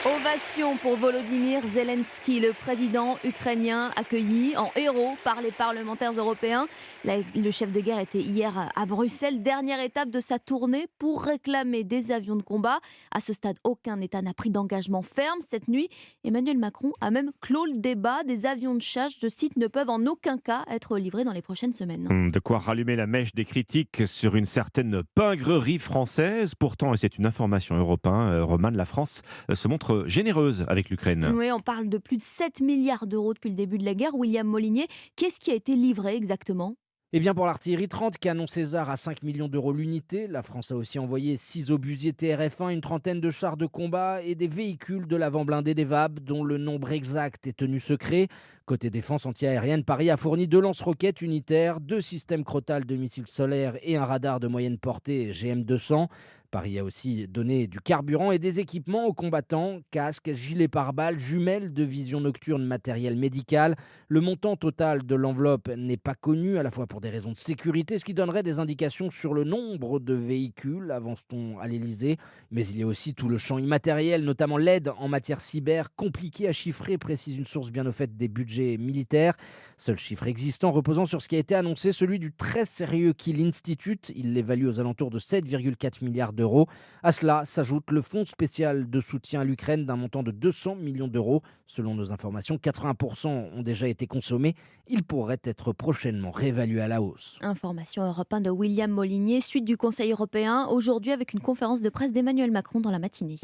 Ovation pour Volodymyr Zelensky, le président ukrainien accueilli en héros par les parlementaires européens. Le chef de guerre était hier à Bruxelles, dernière étape de sa tournée pour réclamer des avions de combat. À ce stade, aucun État n'a pris d'engagement ferme. Cette nuit, Emmanuel Macron a même clos le débat. Des avions de chasse, je cite, ne peuvent en aucun cas être livrés dans les prochaines semaines. De quoi rallumer la mèche des critiques sur une certaine pingrerie française. Pourtant, et c'est une information européenne, Romane, la France se montre généreuse avec l'Ukraine. Oui, on parle de plus de 7 milliards d'euros depuis le début de la guerre. William Molinier, qu'est-ce qui a été livré exactement ? Eh bien pour l'artillerie 30, canon César à 5 millions d'euros l'unité, la France a aussi envoyé 6 obusiers TRF-1, une trentaine de chars de combat et des véhicules de l'avant blindé des VAB dont le nombre exact est tenu secret. Côté défense antiaérienne, Paris a fourni 2 lance-roquettes unitaires, 2 systèmes Crotale de missiles solaires et un radar de moyenne portée GM200. Paris a aussi donné du carburant et des équipements aux combattants, casques, gilets pare-balles, jumelles de vision nocturne, matériel médical. Le montant total de l'enveloppe n'est pas connu, à la fois pour des raisons de sécurité, ce qui donnerait des indications sur le nombre de véhicules, avance-t-on à l'Elysée. Mais il y a aussi tout le champ immatériel, notamment l'aide en matière cyber, compliqué à chiffrer, précise une source bien au fait des budgets militaires. Seul chiffre existant reposant sur ce qui a été annoncé, celui du très sérieux Kiel Institute. Il l'évalue aux alentours de 7,4 milliards d'euros. À cela s'ajoute le fonds spécial de soutien à l'Ukraine d'un montant de 200 millions d'euros. Selon nos informations, 80% ont déjà été consommés. Il pourrait être prochainement réévalué à la hausse. Information Europe 1 de William Molinier, suite du Conseil européen, aujourd'hui avec une conférence de presse d'Emmanuel Macron dans la matinée.